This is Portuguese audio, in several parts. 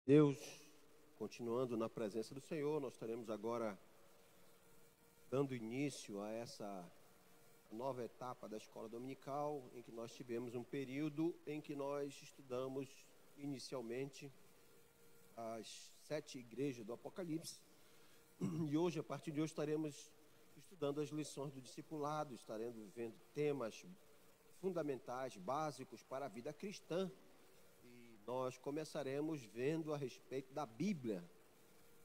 Deus, continuando na presença do Senhor, nós estaremos agora dando início a essa nova etapa da escola dominical, em que nós tivemos um período em que nós estudamos inicialmente as 7 igrejas do Apocalipse, e hoje, a partir de hoje, estaremos estudando as lições do discipulado, estaremos vendo temas fundamentais, básicos para a vida cristã. Nós começaremos vendo a respeito da Bíblia,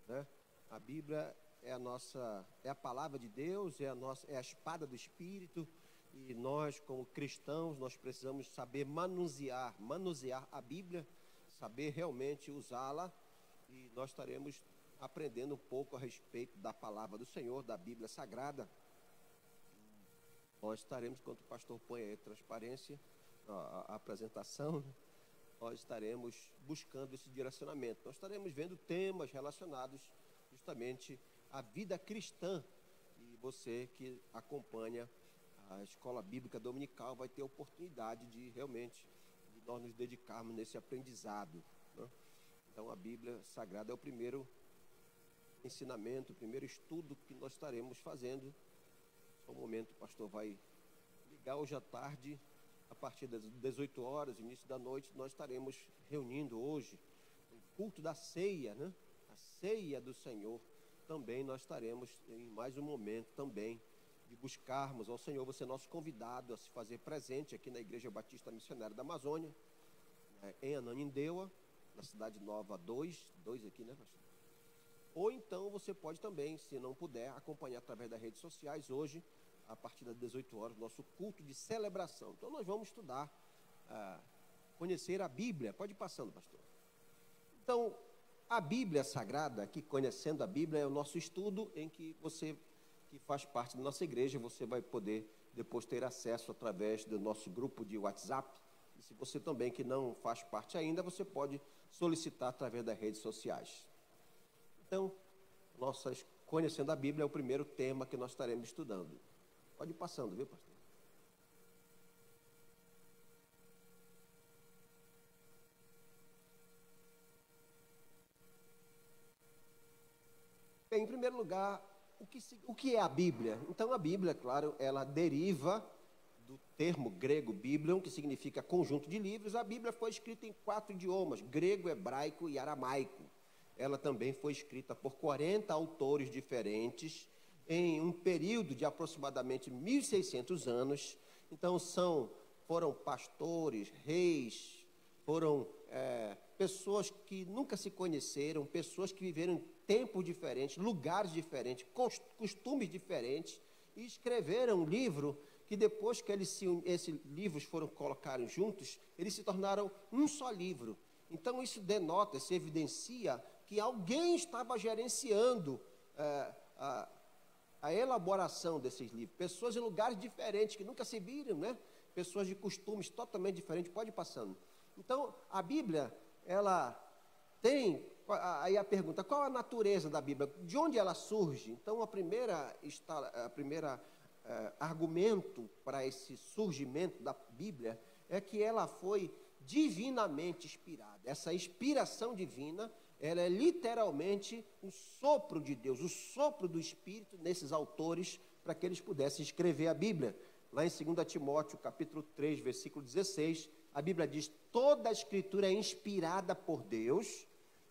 né? A Bíblia é a palavra de Deus, é a espada do Espírito, e nós, como cristãos, nós precisamos saber manusear a Bíblia, saber realmente usá-la, e nós estaremos aprendendo um pouco a respeito da palavra do Senhor, da Bíblia Sagrada. Nós estaremos, quando o pastor põe aí a transparência, a apresentação, nós estaremos buscando esse direcionamento. Nós estaremos vendo temas relacionados justamente à vida cristã. E você que acompanha a escola bíblica dominical vai ter a oportunidade de realmente nós nos dedicarmos nesse aprendizado, né? Então a Bíblia Sagrada é o primeiro ensinamento, o primeiro estudo que nós estaremos fazendo. Só um momento, o pastor vai ligar hoje à tarde. A partir das 18 horas, início da noite, nós estaremos reunindo hoje o culto da ceia, né? A ceia do Senhor. Também nós estaremos em mais um momento também de buscarmos ao Senhor. Você é nosso convidado a se fazer presente aqui na Igreja Batista Missionária da Amazônia, em Ananindeua, na Cidade Nova 2 aqui, né, pastor? Ou então você pode também, se não puder, acompanhar através das redes sociais hoje, a partir das 18 horas, nosso culto de celebração. Então nós vamos estudar, conhecer a Bíblia. Pode ir passando, pastor. Então, a Bíblia Sagrada, aqui conhecendo a Bíblia, é o nosso estudo em que você, que faz parte da nossa igreja, você vai poder depois ter acesso através do nosso grupo de WhatsApp. E se você também que não faz parte ainda, você pode solicitar através das redes sociais. Então, conhecendo a Bíblia é o primeiro tema que nós estaremos estudando. Pode ir passando, viu, pastor? Bem, em primeiro lugar, o que é a Bíblia? Então, a Bíblia, claro, ela deriva do termo grego Bíblion, que significa conjunto de livros. A Bíblia foi escrita em 4 idiomas, grego, hebraico e aramaico. Ela também foi escrita por 40 autores diferentes, em um período de aproximadamente 1.600 anos. Então foram pastores, reis, foram pessoas que nunca se conheceram, pessoas que viveram em tempos diferentes, lugares diferentes, costumes diferentes, e escreveram um livro que depois que esses livros foram colocados juntos, eles se tornaram um só livro. Então isso denota, se evidencia que alguém estava gerenciando a elaboração desses livros, pessoas em lugares diferentes, que nunca se viram, né? Pessoas de costumes totalmente diferentes, pode ir passando. Então, a Bíblia, ela tem, aí a pergunta, qual a natureza da Bíblia? De onde ela surge? Então, a primeira argumento para esse surgimento da Bíblia é que ela foi divinamente inspirada. Essa inspiração divina, ela é literalmente o sopro de Deus, o sopro do Espírito nesses autores, para que eles pudessem escrever a Bíblia. Lá em 2 Timóteo, capítulo 3, versículo 16, a Bíblia diz: toda a Escritura é inspirada por Deus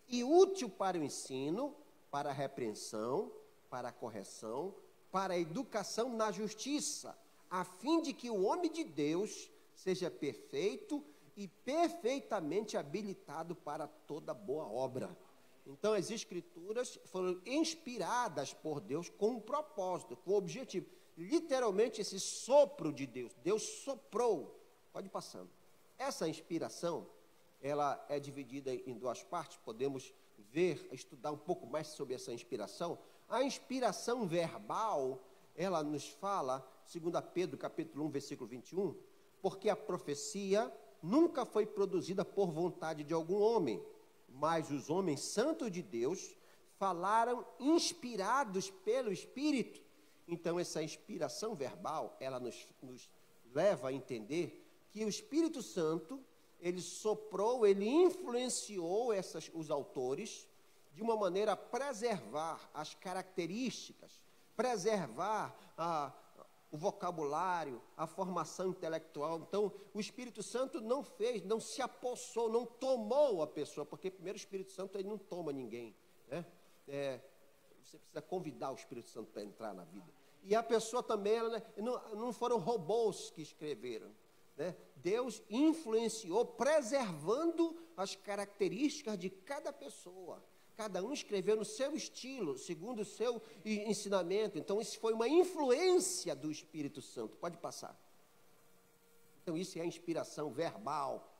e útil para o ensino, para a repreensão, para a correção, para a educação na justiça, a fim de que o homem de Deus seja perfeito e perfeitamente habilitado para toda boa obra. Então, as Escrituras foram inspiradas por Deus com um propósito, com um objetivo. Literalmente, esse sopro de Deus. Deus soprou. Pode ir passando. Essa inspiração, ela é dividida em 2 partes. Podemos estudar um pouco mais sobre essa inspiração. A inspiração verbal, ela nos fala, 2 Pedro, capítulo 1, versículo 21, porque a profecia nunca foi produzida por vontade de algum homem, mas os homens santos de Deus falaram inspirados pelo Espírito. Então, essa inspiração verbal, ela nos leva a entender que o Espírito Santo, ele soprou, ele influenciou os autores de uma maneira a preservar as características, preservar o vocabulário, a formação intelectual. Então, o Espírito Santo não se apossou, não tomou a pessoa, porque primeiro o Espírito Santo ele não toma ninguém, né? Você precisa convidar o Espírito Santo para entrar na vida. E a pessoa também, não foram robôs que escreveram, né? Deus influenciou, preservando as características de cada pessoa. Cada um escreveu no seu estilo, segundo o seu ensinamento. Então, isso foi uma influência do Espírito Santo. Pode passar. Então, isso é a inspiração verbal.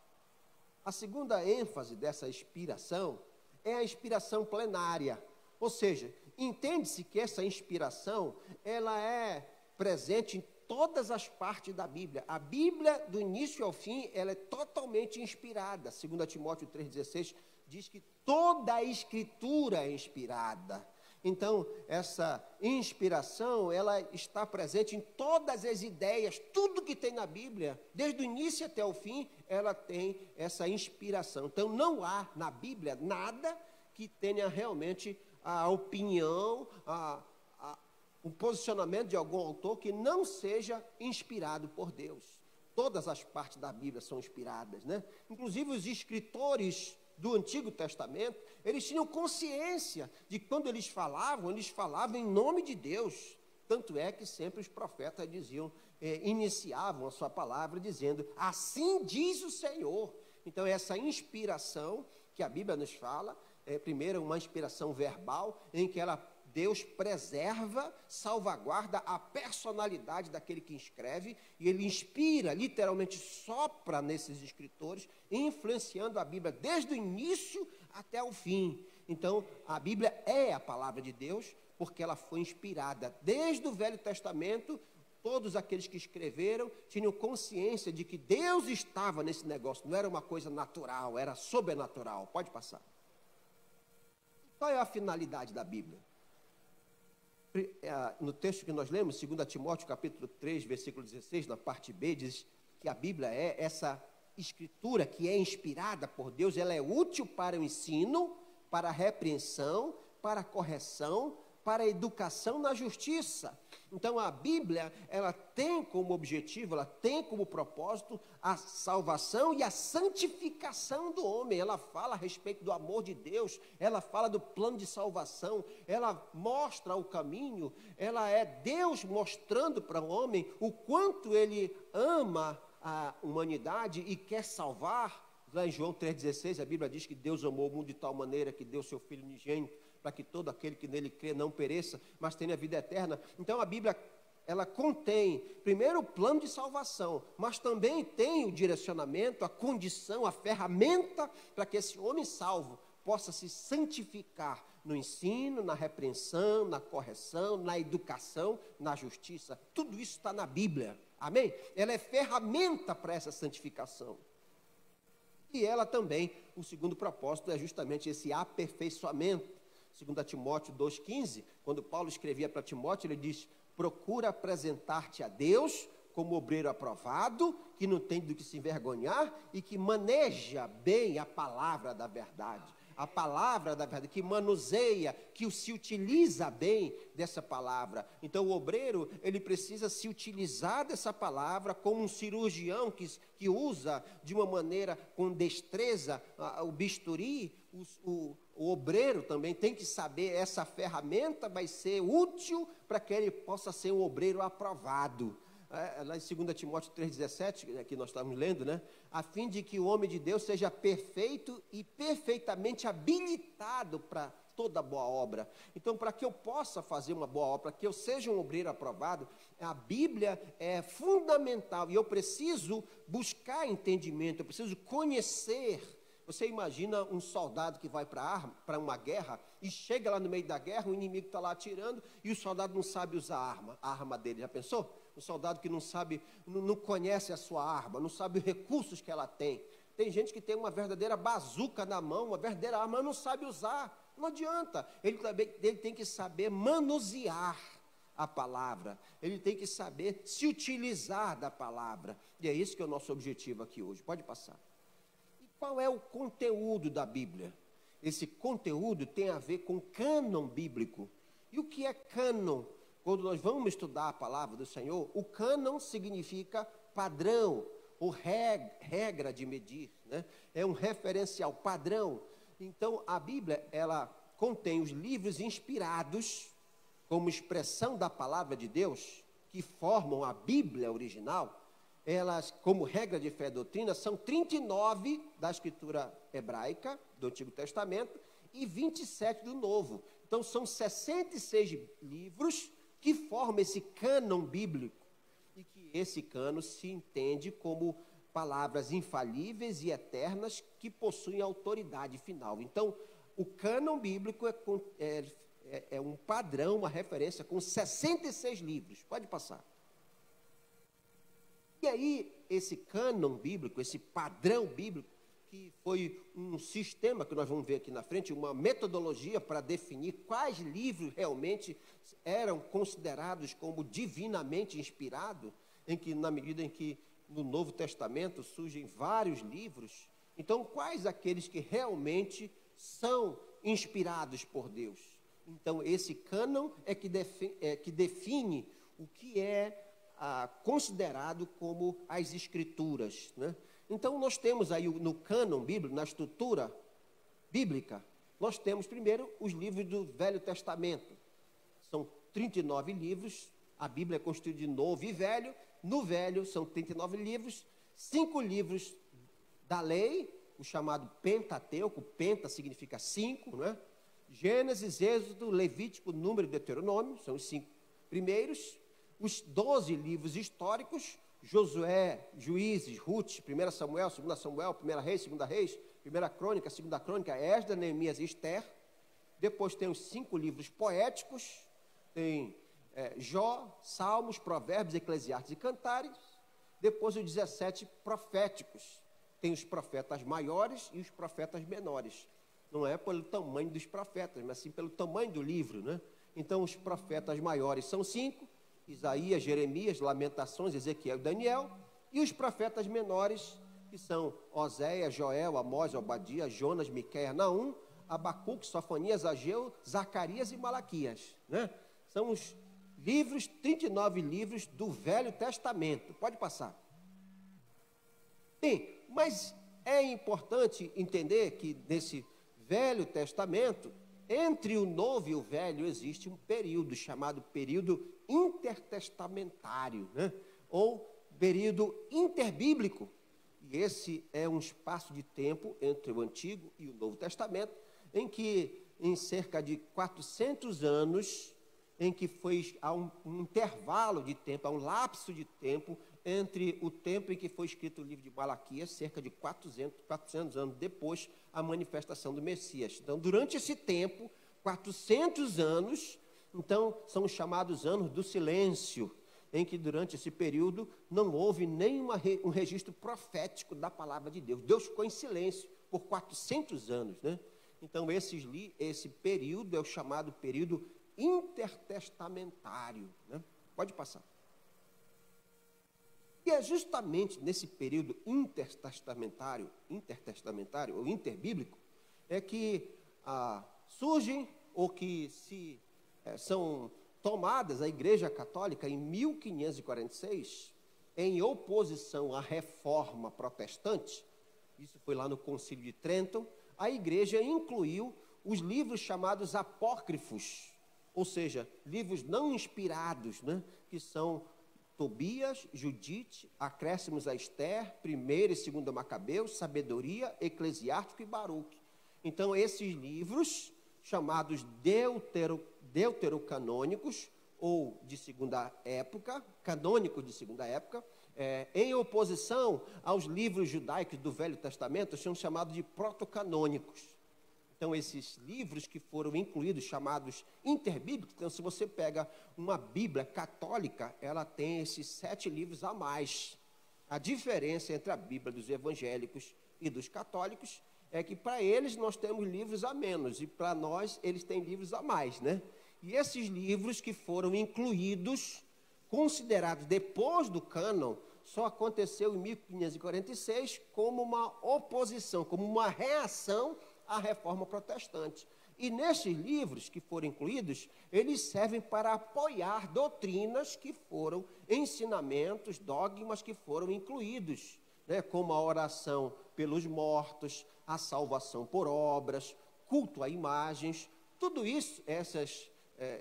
A segunda ênfase dessa inspiração é a inspiração plenária. Ou seja, entende-se que essa inspiração, ela é presente em todas as partes da Bíblia. A Bíblia, do início ao fim, ela é totalmente inspirada. 2 Timóteo 3,16 diz que toda a Escritura é inspirada. Então, essa inspiração, ela está presente em todas as ideias, tudo que tem na Bíblia, desde o início até o fim, ela tem essa inspiração. Então, não há na Bíblia nada que tenha realmente a opinião, o posicionamento de algum autor que não seja inspirado por Deus. Todas as partes da Bíblia são inspiradas, né? Inclusive os escritores do Antigo Testamento, eles tinham consciência de que quando eles falavam em nome de Deus. Tanto é que sempre os profetas diziam, iniciavam a sua palavra dizendo, assim diz o Senhor. Então essa inspiração que a Bíblia nos fala, primeiro uma inspiração verbal, em que Deus preserva, salvaguarda a personalidade daquele que escreve, e ele inspira, literalmente sopra nesses escritores, influenciando a Bíblia desde o início até o fim. Então, a Bíblia é a palavra de Deus, porque ela foi inspirada desde o Velho Testamento. Todos aqueles que escreveram tinham consciência de que Deus estava nesse negócio, não era uma coisa natural, era sobrenatural. Pode passar. Qual é a finalidade da Bíblia? No texto que nós lemos, 2 Timóteo capítulo 3, versículo 16, na parte B, diz que a Bíblia é essa escritura que é inspirada por Deus, ela é útil para o ensino, para a repreensão, para a correção, para a educação na justiça. Então a Bíblia, ela tem como objetivo, ela tem como propósito a salvação e a santificação do homem. Ela fala a respeito do amor de Deus, ela fala do plano de salvação, ela mostra o caminho, ela é Deus mostrando para o homem o quanto ele ama a humanidade e quer salvar. Lá em João 3,16, a Bíblia diz que Deus amou o mundo de tal maneira que deu seu Filho unigênito, para que todo aquele que nele crê não pereça, mas tenha vida eterna. Então a Bíblia, ela contém, primeiro, o plano de salvação, mas também tem o direcionamento, a condição, a ferramenta para que esse homem salvo possa se santificar no ensino, na repreensão, na correção, na educação, na justiça. Tudo isso está na Bíblia, amém? Ela é ferramenta para essa santificação. E ela também, o segundo propósito é justamente esse aperfeiçoamento. 2 Timóteo 2,15, quando Paulo escrevia para Timóteo, ele diz, procura apresentar-te a Deus como obreiro aprovado, que não tem do que se envergonhar e que maneja bem a palavra da verdade. A palavra da verdade, que manuseia, que se utiliza bem dessa palavra. Então o obreiro, ele precisa se utilizar dessa palavra como um cirurgião que usa de uma maneira com destreza o bisturi. O obreiro também tem que saber, essa ferramenta vai ser útil para que ele possa ser um obreiro aprovado. Lá em 2 Timóteo 3,17, que nós estamos lendo, né? A fim de que o homem de Deus seja perfeito e perfeitamente habilitado para toda boa obra. Então, para que eu possa fazer uma boa obra, para que eu seja um obreiro aprovado, a Bíblia é fundamental, e eu preciso buscar entendimento, eu preciso conhecer. Você imagina um soldado que vai para uma guerra e chega lá no meio da guerra, o inimigo está lá atirando e o soldado não sabe usar a arma dele. Já pensou? Um soldado que não sabe, não conhece a sua arma, não sabe os recursos que ela tem. Tem gente que tem uma verdadeira bazuca na mão, uma verdadeira arma, mas não sabe usar. Não adianta. Ele tem que saber manusear a palavra. Ele tem que saber se utilizar da palavra. E é isso que é o nosso objetivo aqui hoje. Pode passar. qual é o conteúdo da Bíblia? Esse conteúdo tem a ver com cânon bíblico. E o que é cânon? Quando nós vamos estudar a palavra do Senhor, o cânon significa padrão, ou regra de medir, né? É um referencial, padrão. Então, a Bíblia, ela contém os livros inspirados como expressão da palavra de Deus, que formam a Bíblia original. Elas, como regra de fé e doutrina, são 39 da escritura hebraica, do Antigo Testamento, e 27 do Novo. Então, são 66 livros que formam esse cânon bíblico. E que esse cânon se entende como palavras infalíveis e eternas que possuem autoridade final. Então, o cânon bíblico é um padrão, uma referência com 66 livros. Pode passar. E aí, esse cânon bíblico, esse padrão bíblico, que foi um sistema que nós vamos ver aqui na frente, uma metodologia para definir quais livros realmente eram considerados como divinamente inspirados, na medida em que no Novo Testamento surgem vários livros. Então, quais aqueles que realmente são inspirados por Deus? Então, esse cânon é que define o que é considerado como as Escrituras, né? Então, nós temos aí no cânon bíblico, na estrutura bíblica, nós temos primeiro os livros do Velho Testamento. São 39 livros, a Bíblia é constituída de Novo e Velho. No Velho são 39 livros, 5 livros da lei, o chamado Pentateuco, penta significa 5, não é? Gênesis, Êxodo, Levítico, Número e Deuteronômio, são os 5 primeiros. Os 12 livros históricos, Josué, Juízes, Ruth, 1 Samuel, 2 Samuel, 1 Reis, 2 Reis, 1 Crônica, 2 Crônica, Esdras, Neemias e Esther. Depois tem os 5 livros poéticos, tem Jó, Salmos, Provérbios, Eclesiastes e Cantares. Depois os 17 proféticos, tem os profetas maiores e os profetas menores. Não é pelo tamanho dos profetas, mas sim pelo tamanho do livro, né? Então os profetas maiores são 5, Isaías, Jeremias, Lamentações, Ezequiel e Daniel, e os profetas menores, que são Oséias, Joel, Amós, Obadias, Jonas, Miqueias, Naum, Abacuque, Sofonias, Ageu, Zacarias e Malaquias, né? São os livros, 39 livros do Velho Testamento. Pode passar. Bem, mas é importante entender que nesse Velho Testamento, entre o Novo e o Velho, existe um período chamado período intertestamentário, né? Ou período interbíblico. E esse é um espaço de tempo entre o Antigo e o Novo Testamento, em que, em cerca de 400 anos, em que há um intervalo de tempo, há um lapso de tempo entre o tempo em que foi escrito o livro de Malaquias, cerca de 400 anos depois, a manifestação do Messias. Então, durante esse tempo, 400 anos, então, são os chamados anos do silêncio, em que durante esse período não houve nenhum registro profético da palavra de Deus. Deus ficou em silêncio por 400 anos, né? Então, esse período é o chamado período intertestamentário, né? Pode passar. E é justamente nesse período intertestamentário ou interbíblico, é que surgem ou que são tomadas a Igreja Católica em 1546, em oposição à reforma protestante. Isso foi lá no Concílio de Trento. A Igreja incluiu os livros chamados apócrifos, ou seja, livros não inspirados, né? Que são Tobias, Judite, acréscimos a Esther, 1 e 2 Macabeus, Sabedoria, Eclesiástico e Baruque. Então, esses livros, chamados deuterocanônicos, ou de segunda época, canônicos de segunda época, em oposição aos livros judaicos do Velho Testamento, são chamados de protocanônicos. Então, esses livros que foram incluídos, chamados interbíblicos, então, se você pega uma Bíblia católica, ela tem esses 7 livros a mais. A diferença entre a Bíblia dos evangélicos e dos católicos é que, para eles, nós temos livros a menos, e para nós, eles têm livros a mais, né? E esses livros que foram incluídos, considerados depois do cânon, só aconteceu em 1546 como uma oposição, como uma reação à reforma protestante. E nesses livros que foram incluídos, eles servem para apoiar doutrinas que foram, ensinamentos, dogmas que foram incluídos, né, como a oração pelos mortos, a salvação por obras, culto a imagens, tudo isso,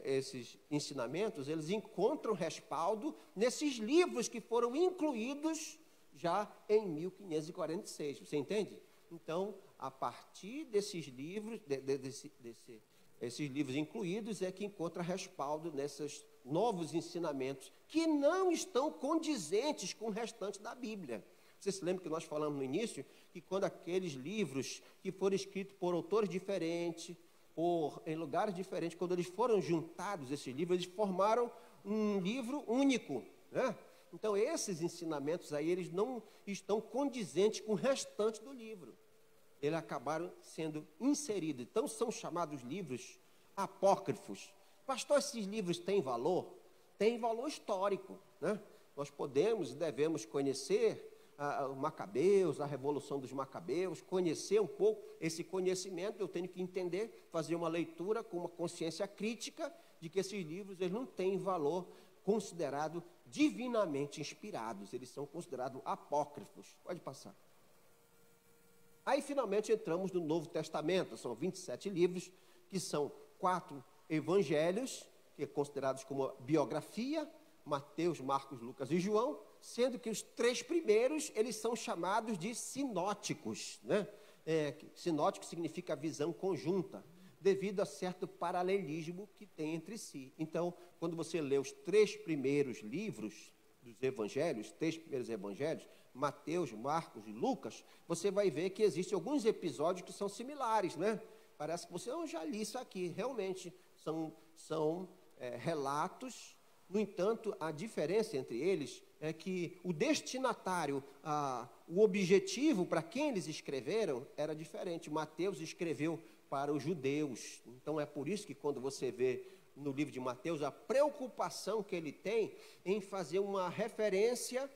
esses ensinamentos, eles encontram respaldo nesses livros que foram incluídos já em 1546, você entende? Então, a partir desses livros, esses livros incluídos, é que encontra respaldo nesses novos ensinamentos, que não estão condizentes com o restante da Bíblia. Você se lembra que nós falamos no início, que quando aqueles livros que foram escritos por autores diferentes, em lugares diferentes, quando eles foram juntados, esses livros, eles formaram um livro único, né? Então, esses ensinamentos aí, eles não estão condizentes com o restante do livro. Eles acabaram sendo inseridos. Então, são chamados livros apócrifos. Pastor, esses livros têm valor? Tem valor histórico, né? Nós podemos e devemos conhecer os Macabeus, a Revolução dos Macabeus, conhecer um pouco esse conhecimento. Eu tenho que entender, fazer uma leitura com uma consciência crítica de que esses livros eles não têm valor considerado divinamente inspirados, eles são considerados apócrifos. Pode passar. Aí, finalmente, entramos no Novo Testamento. São 27 livros, que são 4 evangelhos, que é considerados como biografia, Mateus, Marcos, Lucas e João, sendo que os 3 primeiros, eles são chamados de sinóticos, né? Sinótico significa visão conjunta, devido a certo paralelismo que tem entre si. Então, quando você lê os 3 primeiros livros dos evangelhos, 3 primeiros evangelhos, Mateus, Marcos e Lucas, você vai ver que existem alguns episódios que são similares, né? Parece que você, eu já li isso aqui, realmente são relatos. No entanto, a diferença entre eles é que o destinatário, o objetivo para quem eles escreveram era diferente. Mateus escreveu para os judeus. Então, é por isso que quando você vê no livro de Mateus a preocupação que ele tem em fazer uma referência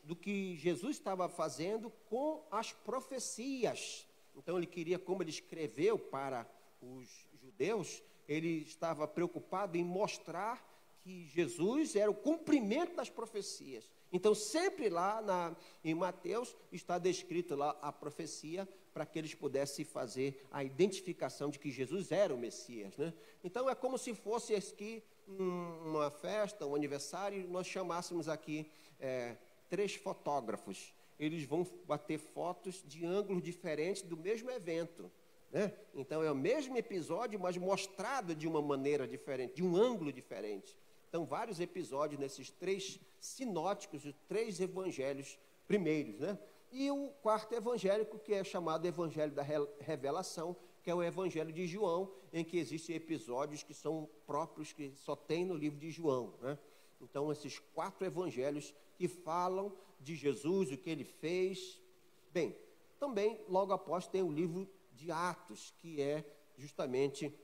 do que Jesus estava fazendo com as profecias. Então, ele queria, como ele escreveu para os judeus, ele estava preocupado em mostrar que Jesus era o cumprimento das profecias. Então, sempre lá em Mateus está descrito lá a profecia para que eles pudessem fazer a identificação de que Jesus era o Messias, né? Então, é como se fosse aqui uma festa, um aniversário, e nós chamássemos aqui 3 fotógrafos. Eles vão bater fotos de ângulos diferentes do mesmo evento, né? Então, é o mesmo episódio, mas mostrado de uma maneira diferente, de um ângulo diferente. Então, vários episódios nesses 3 sinóticos, os 3 evangelhos primeiros, né? E o 4º evangélico, que é chamado Evangelho da Revelação, que é o Evangelho de João, em que existem episódios que são próprios, que só tem no livro de João, né? Então, esses 4 evangelhos que falam de Jesus, o que ele fez. Bem, também, logo após, tem o livro de Atos, que é justamente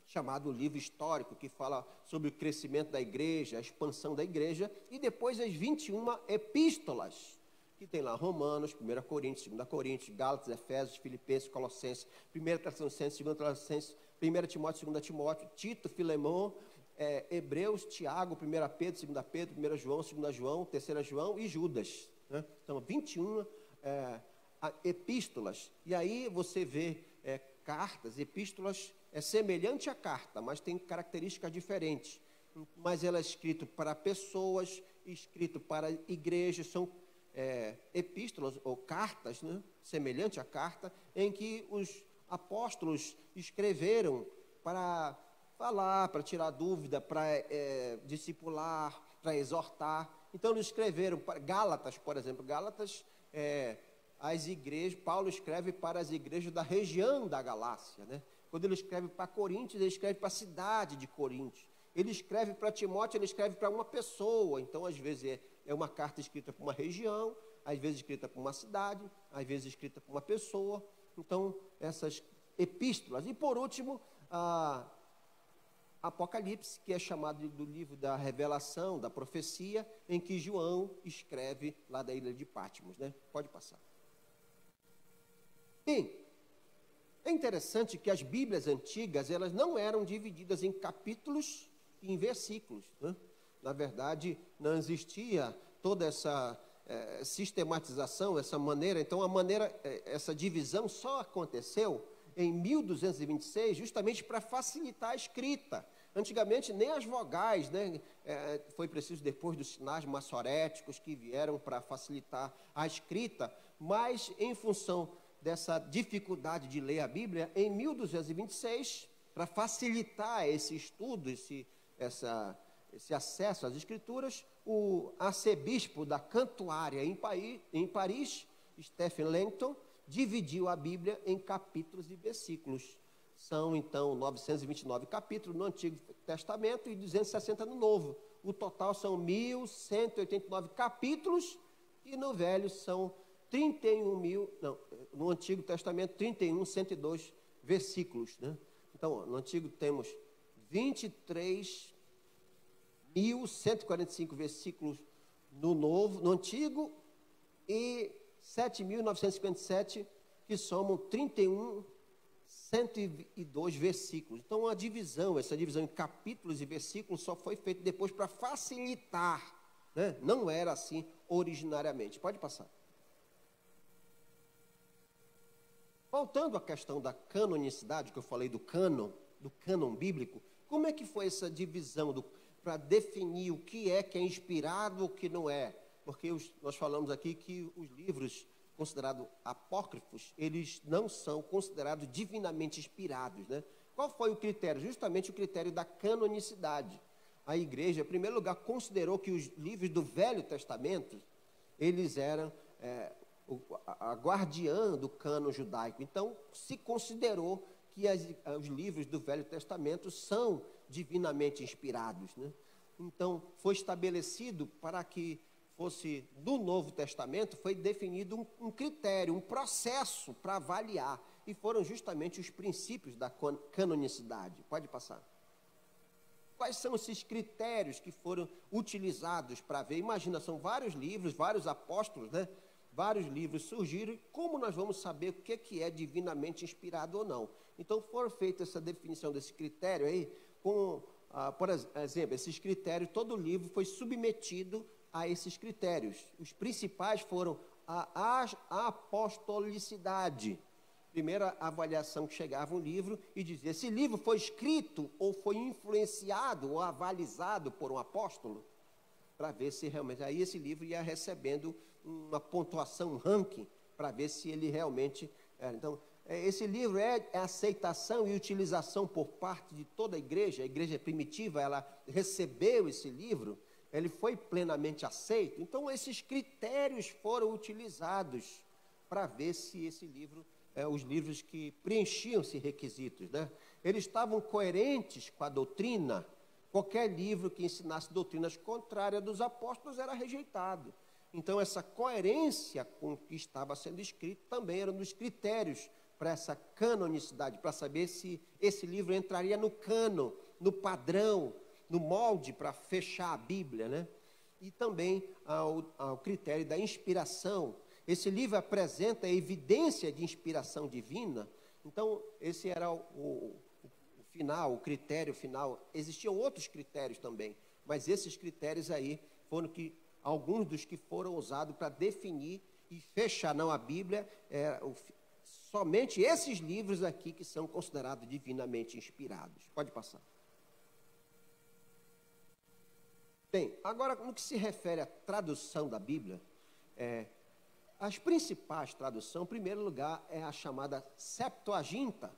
chamado livro histórico, que fala sobre o crescimento da igreja, a expansão da igreja, e depois as 21 epístolas, que tem lá Romanos, 1 Coríntios, 2 Coríntios, Gálatas, Efésios, Filipenses, Colossenses, 1 Tessalonicenses, 2 Tessalonicenses, 1 Timóteo, 2 Timóteo, Tito, Filemão, Hebreus, Tiago, 1 Pedro, 2 Pedro, 1 João, 2 João, 3 João e Judas, né? Então, 21 epístolas. E aí você vê cartas, epístolas, é semelhante à carta, mas tem características diferentes. Mas ela é escrita para pessoas, escrito para igrejas, são epístolas ou cartas, né? Semelhante à carta, em que os apóstolos escreveram para falar, para tirar dúvida, para discipular, para exortar. Então, eles escreveram para Gálatas, por exemplo. Gálatas, as igrejas, Paulo escreve para as igrejas da região da Galácia, né? Quando ele escreve para Coríntios, ele escreve para a cidade de Coríntios. Ele escreve para Timóteo, ele escreve para uma pessoa. Então, às vezes, é uma carta escrita para uma região, às vezes escrita para uma cidade, às vezes escrita para uma pessoa. Então, essas epístolas. E, por último, a Apocalipse, que é chamado do livro da revelação, da profecia, em que João escreve lá da ilha de Patmos, né? Pode passar. Bem, é interessante que as Bíblias antigas, elas não eram divididas em capítulos e em versículos, né? Na verdade, não existia toda essa sistematização, essa maneira. Então, essa divisão só aconteceu em 1226, justamente para facilitar a escrita. Antigamente, nem as vogais, né? Foi preciso depois dos sinais maçoréticos que vieram para facilitar a escrita, mas em função dessa dificuldade de ler a Bíblia, em 1226, para facilitar esse estudo, esse acesso às Escrituras, o arcebispo da Cantuária em Paris, Stephen Langton, dividiu a Bíblia em capítulos e versículos. São, então, 929 capítulos no Antigo Testamento e 260 no Novo. O total são 1.189 capítulos e no Velho são 31 no Antigo Testamento, 102 versículos, né? Então, no Antigo temos 23.145 versículos no Antigo e 7.957 que somam 102 versículos. Então, essa divisão em capítulos e versículos só foi feita depois para facilitar, né? Não era assim originariamente. Pode passar. Voltando à questão da canonicidade, que eu falei do cânon bíblico, como é que foi essa divisão para definir o que é inspirado e o que não é? Porque nós falamos aqui que os livros considerados apócrifos, eles não são considerados divinamente inspirados, né? Qual foi o critério? Justamente o critério da canonicidade. A igreja, em primeiro lugar, considerou que os livros do Velho Testamento, eles eram a guardiã do cânon judaico. Então, se considerou que os livros do Velho Testamento são divinamente inspirados, né? Então, foi estabelecido para que fosse do Novo Testamento, foi definido um critério, um processo para avaliar, e foram justamente os princípios da canonicidade. Pode passar. Quais são esses critérios que foram utilizados para ver? Imagina, são vários livros, vários apóstolos, né? Vários livros surgiram, e como nós vamos saber o que é divinamente inspirado ou não? Então, foi feita essa definição desse critério aí, por exemplo, esses critérios, todo livro foi submetido a esses critérios. Os principais foram a apostolicidade. Primeira avaliação que chegava um livro e dizia, esse livro foi escrito ou foi influenciado ou avalizado por um apóstolo, para ver se realmente, aí esse livro ia recebendo uma pontuação, um ranking, para ver se ele realmente era. Então, esse livro é aceitação e utilização por parte de toda a igreja primitiva, ela recebeu esse livro, ele foi plenamente aceito. Então, esses critérios foram utilizados para ver se esse livro, os livros que preenchiam esses requisitos, né? Eles estavam coerentes com a doutrina. Qualquer livro que ensinasse doutrinas contrárias dos apóstolos era rejeitado. Então, essa coerência com o que estava sendo escrito também era um dos critérios para essa canonicidade, para saber se esse livro entraria no cânon, no padrão, no molde para fechar a Bíblia, né? E também ao critério da inspiração. Esse livro apresenta a evidência de inspiração divina. Então, esse era o critério final. Existiam outros critérios também, mas esses critérios aí foram alguns dos que foram usados para definir e fechar, não, a Bíblia, somente esses livros aqui que são considerados divinamente inspirados. Pode passar. Bem, agora, no que se refere à tradução da Bíblia, as principais traduções, em primeiro lugar, é a chamada Septuaginta,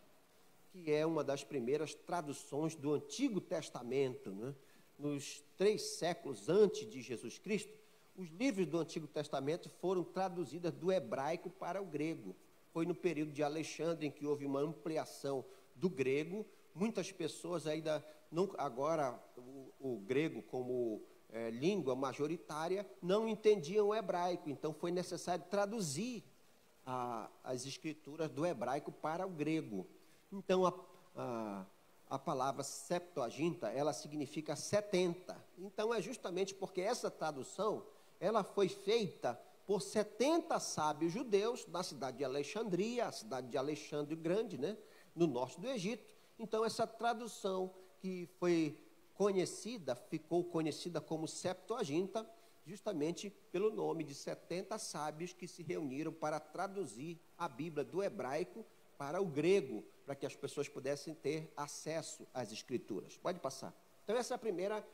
que é uma das primeiras traduções do Antigo Testamento, né? Nos 3 séculos antes de Jesus Cristo, os livros do Antigo Testamento foram traduzidos do hebraico para o grego. Foi no período de Alexandre em que houve uma ampliação do grego. Muitas pessoas ainda não, agora o grego como língua majoritária não entendiam o hebraico, então foi necessário traduzir as escrituras do hebraico para o grego. Então a palavra Septuaginta, ela significa 70. Então, é justamente porque essa tradução, ela foi feita por 70 sábios judeus na cidade de Alexandria, a cidade de Alexandre o Grande, né, no norte do Egito. Então, essa tradução que foi conhecida, ficou conhecida como Septuaginta, justamente pelo nome de 70 sábios que se reuniram para traduzir a Bíblia do hebraico para o grego, para que as pessoas pudessem ter acesso às Escrituras. Pode passar. Então, essa é a primeira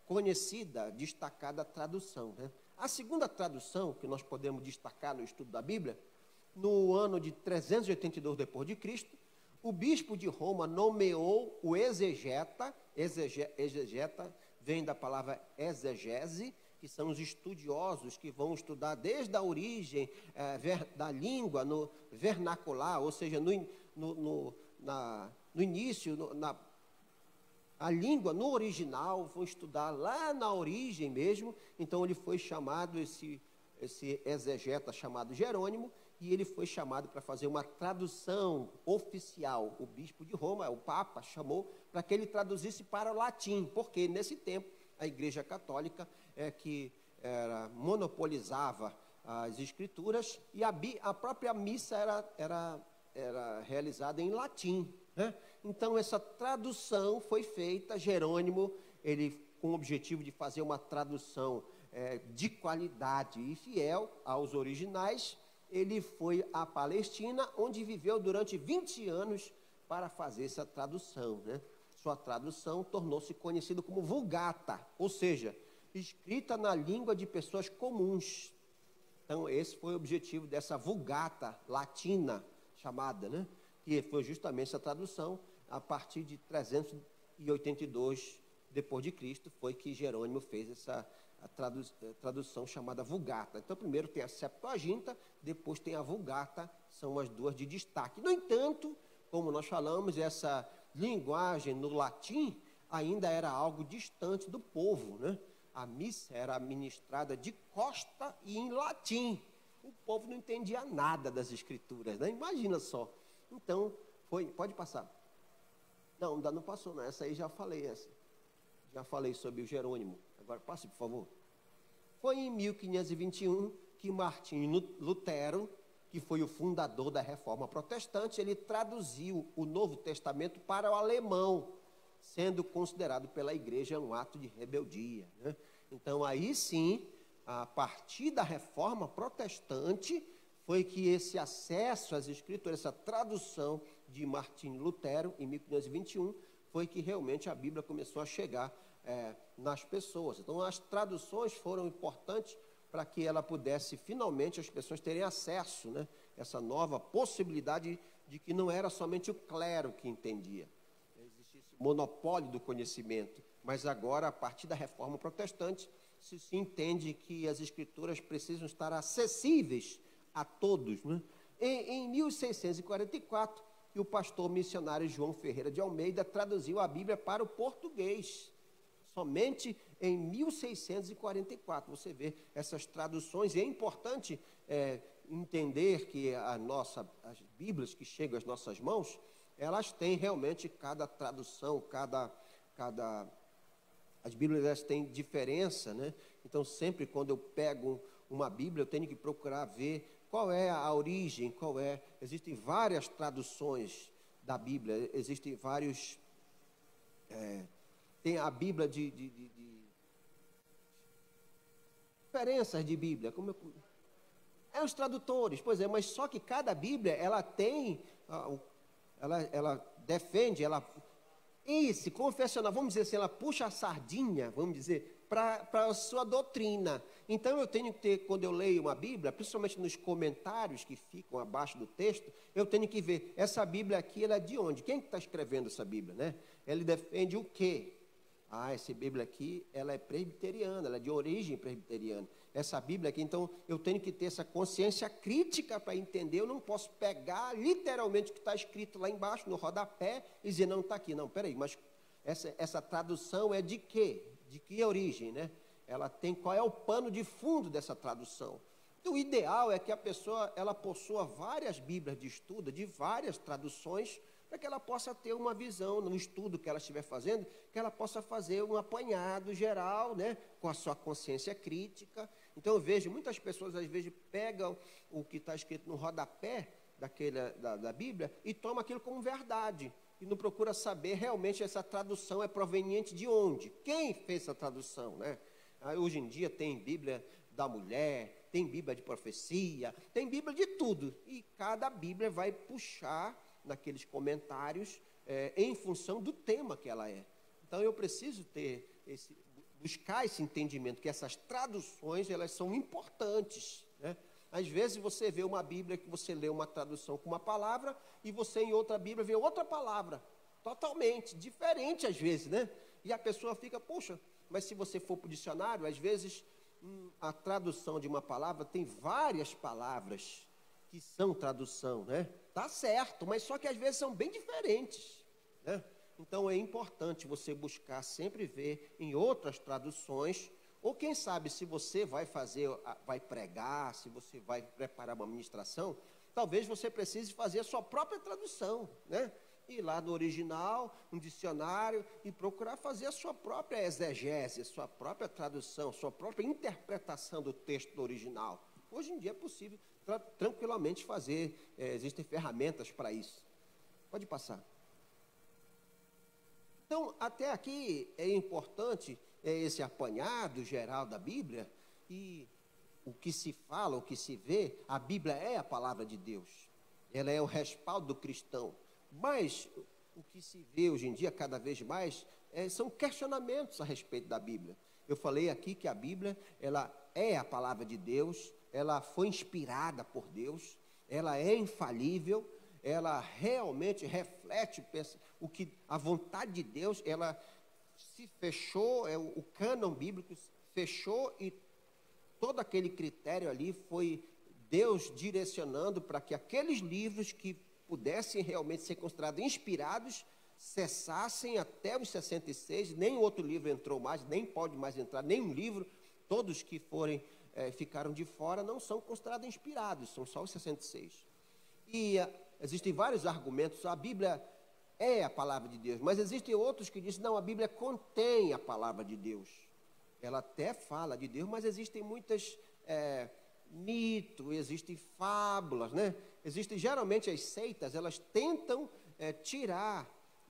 conhecida, destacada tradução, né? A segunda tradução que nós podemos destacar no estudo da Bíblia, no ano de 382 d.C., o bispo de Roma nomeou o exegeta, exegeta vem da palavra exegese, que são os estudiosos que vão estudar desde a origem da língua no vernacular, ou seja, no início, a língua no original, vão estudar lá na origem mesmo. Então ele foi chamado, esse exegeta chamado Jerônimo, e ele foi chamado para fazer uma tradução oficial. O bispo de Roma, o Papa, chamou para que ele traduzisse para o latim, porque nesse tempo a Igreja Católica que monopolizava as Escrituras, e a própria missa era realizada em latim, né? Então, essa tradução foi feita. Jerônimo, ele, com o objetivo de fazer uma tradução de qualidade e fiel aos originais, ele foi à Palestina, onde viveu durante 20 anos para fazer essa tradução, né? Sua tradução tornou-se conhecida como Vulgata, ou seja, escrita na língua de pessoas comuns. Então, esse foi o objetivo dessa Vulgata latina chamada, né? Que foi justamente essa tradução. A partir de 382 d.C., foi que Jerônimo fez essa tradução chamada Vulgata. Então, primeiro tem a Septuaginta, depois tem a Vulgata, são as duas de destaque. No entanto, como nós falamos, essa linguagem no latim ainda era algo distante do povo, né? A missa era ministrada de costa e em latim. O povo não entendia nada das Escrituras, né? Imagina só. Então, pode passar. Não, ainda não passou, não. Essa aí já falei, já falei sobre o Jerônimo. Agora passe, por favor. Foi em 1521 que Martinho Lutero, que foi o fundador da Reforma Protestante, ele traduziu o Novo Testamento para o alemão, sendo considerado pela Igreja um ato de rebeldia, né? Então, aí sim, a partir da Reforma Protestante, foi que esse acesso às Escrituras, essa tradução de Martinho Lutero, em 1521, foi que realmente a Bíblia começou a chegar nas pessoas. Então, as traduções foram importantes para que ela pudesse, finalmente, as pessoas terem acesso, né? Essa nova possibilidade de que não era somente o clero que entendia. Existia esse monopólio do conhecimento, mas agora, a partir da Reforma Protestante, se entende que as Escrituras precisam estar acessíveis a todos, né? Em 1644, o pastor missionário João Ferreira de Almeida traduziu a Bíblia para o português. Somente em 1644, você vê essas traduções, e é importante entender que as Bíblias que chegam às nossas mãos, elas têm realmente cada tradução, as Bíblias elas têm diferença, né? Então, sempre quando eu pego uma Bíblia, eu tenho que procurar ver qual é a origem, existem várias traduções da Bíblia, existem vários... tem a Bíblia de diferenças de Bíblia. Os tradutores, pois é, mas só que cada Bíblia, ela tem, ela defende, se confessionar, vamos dizer assim, ela puxa a sardinha, vamos dizer, para a sua doutrina. Então, eu tenho que ter, quando eu leio uma Bíblia, principalmente nos comentários que ficam abaixo do texto, eu tenho que ver, essa Bíblia aqui, ela é de onde? Quem está escrevendo essa Bíblia, né? Ele defende o quê? Essa Bíblia aqui, ela é presbiteriana, ela é de origem presbiteriana. Essa Bíblia aqui, então, eu tenho que ter essa consciência crítica para entender. Eu não posso pegar literalmente o que está escrito lá embaixo, no rodapé, e dizer, não, está aqui. Não, peraí, mas essa tradução é de quê? De que origem, né? Ela tem, qual é o pano de fundo dessa tradução? Então, o ideal é que a pessoa, ela possua várias Bíblias de estudo, de várias traduções, para que ela possa ter uma visão no estudo que ela estiver fazendo, que ela possa fazer um apanhado geral, né, com a sua consciência crítica. Então eu vejo muitas pessoas às vezes pegam o que está escrito no rodapé da Bíblia e tomam aquilo como verdade e não procura saber realmente essa tradução é proveniente de onde, quem fez essa tradução, né? Hoje em dia tem Bíblia da mulher, tem Bíblia de profecia, tem Bíblia de tudo. E cada Bíblia vai puxar naqueles comentários em função do tema que ela é. Então eu preciso buscar esse entendimento, que essas traduções elas são importantes, né? Às vezes você vê uma Bíblia que você lê uma tradução com uma palavra e você em outra Bíblia vê outra palavra, totalmente diferente às vezes, né? E a pessoa fica, poxa, mas se você for para o dicionário, às vezes a tradução de uma palavra tem várias palavras que são tradução, né? Tá certo, mas só que às vezes são bem diferentes, né? Então é importante você buscar sempre ver em outras traduções, ou quem sabe se você vai pregar, se você vai preparar uma ministração, talvez você precise fazer a sua própria tradução, né? Ir lá no original, um dicionário, e procurar fazer a sua própria exegese, a sua própria tradução, sua própria interpretação do texto do original. Hoje em dia é possível tranquilamente fazer, existem ferramentas para isso. Pode passar. Então, até aqui é importante esse apanhado geral da Bíblia, e o que se fala, o que se vê, a Bíblia é a palavra de Deus. Ela é o respaldo do cristão. Mas o que se vê hoje em dia, cada vez mais, são questionamentos a respeito da Bíblia. Eu falei aqui que a Bíblia, ela é a palavra de Deus, ela foi inspirada por Deus, ela é infalível, ela realmente reflete a vontade de Deus, ela se fechou, o cânon bíblico fechou, e todo aquele critério ali foi Deus direcionando para que aqueles livros que pudessem realmente ser considerados inspirados cessassem até os 66, nem outro livro entrou mais, nem pode mais entrar, nenhum livro, todos que ficaram de fora não são considerados inspirados, são só os 66. E existem vários argumentos, a Bíblia é a palavra de Deus, mas existem outros que dizem, não, a Bíblia contém a palavra de Deus. Ela até fala de Deus, mas existem muitos mitos, existem fábulas, né? Existem, geralmente, as seitas, elas tentam tirar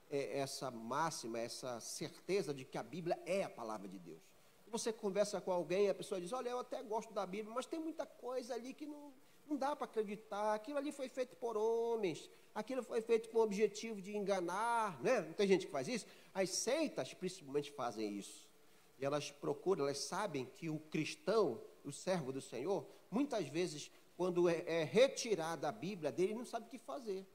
essa máxima, essa certeza de que a Bíblia é a palavra de Deus. Você conversa com alguém, a pessoa diz, olha, eu até gosto da Bíblia, mas tem muita coisa ali que não dá para acreditar, aquilo ali foi feito por homens, aquilo foi feito com o objetivo de enganar, né? Não tem gente que faz isso? As seitas, principalmente, fazem isso. E elas procuram, elas sabem que o cristão, o servo do Senhor, muitas vezes, quando é retirada a Bíblia dele, não sabe o que fazer.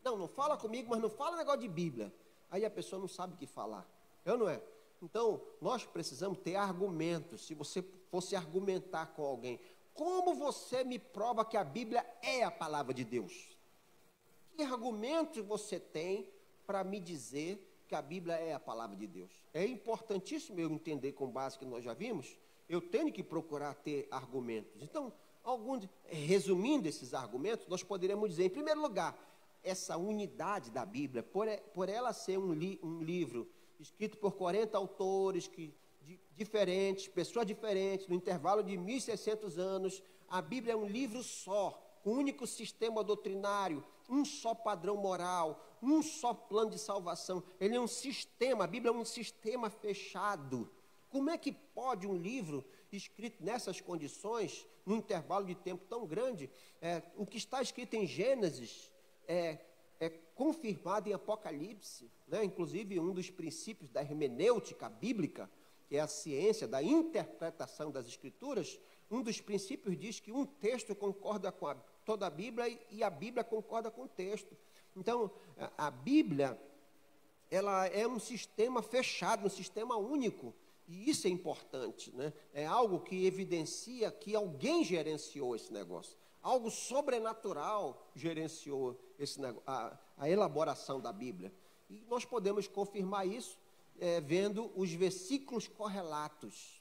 Não fala comigo, mas não fala negócio de Bíblia. Aí a pessoa não sabe o que falar. É ou não é? Então, nós precisamos ter argumentos. Se você fosse argumentar com alguém, como você me prova que a Bíblia é a palavra de Deus? Que argumentos você tem para me dizer que a Bíblia é a palavra de Deus? É importantíssimo eu entender, com base que nós já vimos, eu tenho que procurar ter argumentos. Então, resumindo esses argumentos, nós poderíamos dizer, em primeiro lugar, essa unidade da Bíblia, por ela ser um livro escrito por 40 autores diferentes, pessoas diferentes, no intervalo de 1.600 anos, a Bíblia é um livro só, um único sistema doutrinário, um só padrão moral, um só plano de salvação. Ele é um sistema, a Bíblia é um sistema fechado. Como é que pode um livro escrito nessas condições, num intervalo de tempo tão grande, o que está escrito em Gênesis é confirmado em Apocalipse, né? Inclusive um dos princípios da hermenêutica bíblica, que é a ciência da interpretação das Escrituras, um dos princípios diz que um texto concorda com toda a Bíblia e a Bíblia concorda com o texto. Então, a Bíblia, ela é um sistema fechado, um sistema único, e isso é importante, né? É algo que evidencia que alguém gerenciou esse negócio. Algo sobrenatural gerenciou a elaboração da Bíblia. E nós podemos confirmar isso vendo os versículos correlatos.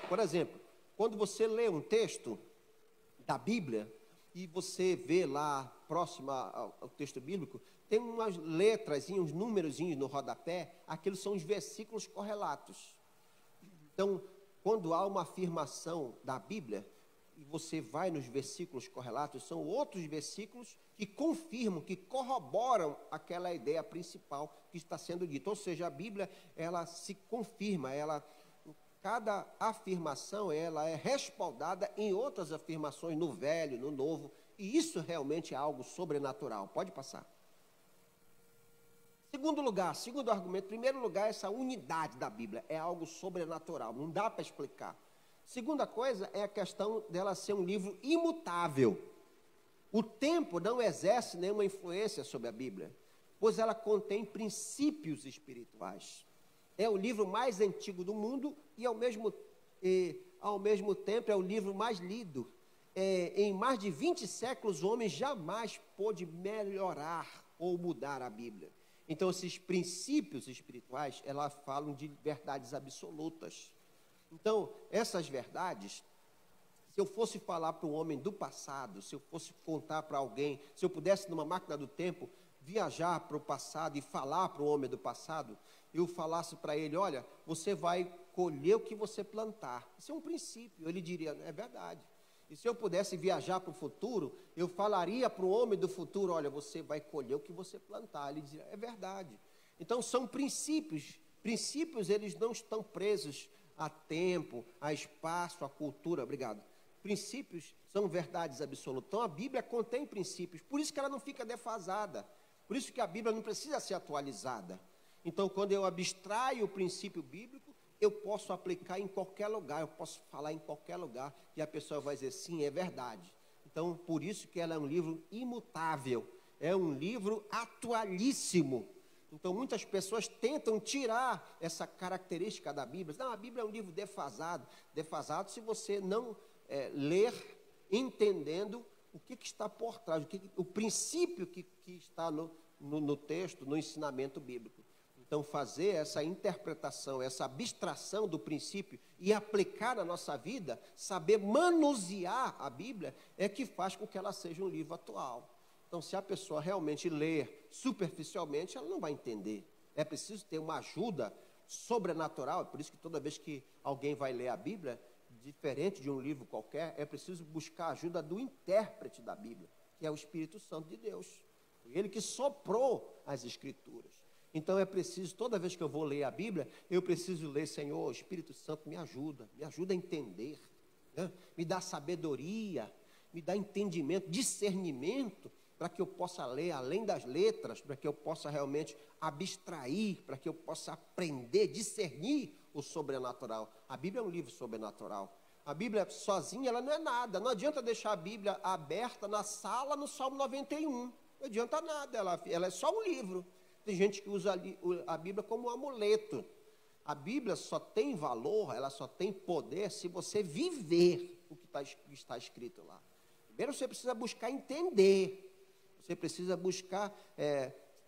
Por exemplo, quando você lê um texto da Bíblia, e você vê lá, próximo ao texto bíblico, tem umas letras, uns númerozinhos no rodapé, aqueles são os versículos correlatos. Então, quando há uma afirmação da Bíblia, e você vai nos versículos correlatos, são outros versículos que confirmam, que corroboram aquela ideia principal que está sendo dita. Ou seja, a Bíblia, ela se confirma, cada afirmação, ela é respaldada em outras afirmações no Velho, no Novo, e isso realmente é algo sobrenatural. Pode passar. Segundo argumento, primeiro lugar, essa unidade da Bíblia é algo sobrenatural, não dá para explicar. Segunda coisa é a questão dela ser um livro imutável. O tempo não exerce nenhuma influência sobre a Bíblia, pois ela contém princípios espirituais. É o livro mais antigo do mundo e, ao mesmo tempo, é o livro mais lido. Em mais de 20 séculos, o homem jamais pôde melhorar ou mudar a Bíblia. Então, esses princípios espirituais, elas falam de verdades absolutas. Então, essas verdades, se eu fosse falar para um homem do passado, se eu fosse contar para alguém, se eu pudesse, numa máquina do tempo, viajar para o passado e falar para o homem do passado, eu falasse para ele, olha, você vai colher o que você plantar. Isso é um princípio. Ele diria, é verdade. E se eu pudesse viajar para o futuro, eu falaria para o homem do futuro, olha, você vai colher o que você plantar. Ele diria, é verdade. Então, são princípios. Princípios, eles não estão presos a tempo, a espaço, a cultura. Obrigado. Princípios são verdades absolutas. Então, a Bíblia contém princípios. Por isso que ela não fica defasada. Por isso que a Bíblia não precisa ser atualizada. Então, quando eu abstraio o princípio bíblico, eu posso aplicar em qualquer lugar, eu posso falar em qualquer lugar, e a pessoa vai dizer, sim, é verdade. Então, por isso que ela é um livro imutável, é um livro atualíssimo. Então, muitas pessoas tentam tirar essa característica da Bíblia. Não, a Bíblia é um livro defasado. Defasado se você não ler entendendo o que está por trás, o princípio que está no texto, no ensinamento bíblico. Então, fazer essa interpretação, essa abstração do princípio e aplicar na nossa vida, saber manusear a Bíblia, é que faz com que ela seja um livro atual. Então, se a pessoa realmente ler superficialmente, ela não vai entender. É preciso ter uma ajuda sobrenatural, é por isso que toda vez que alguém vai ler a Bíblia, diferente de um livro qualquer, é preciso buscar a ajuda do intérprete da Bíblia, que é o Espírito Santo de Deus. Foi ele que soprou as Escrituras. Então é preciso, toda vez que eu vou ler a Bíblia, eu preciso ler, Senhor, Espírito Santo me ajuda a entender, né? Me dá sabedoria, me dá entendimento, discernimento, para que eu possa ler além das letras, para que eu possa realmente abstrair, para que eu possa aprender, discernir o sobrenatural. A Bíblia é um livro sobrenatural. A Bíblia sozinha, ela não é nada. Não adianta deixar a Bíblia aberta na sala no Salmo 91. Não adianta nada, ela é só um livro. Tem gente que usa a Bíblia como um amuleto. A Bíblia só tem valor, ela só tem poder se você viver o que está escrito lá. Primeiro você precisa buscar entender. Você precisa buscar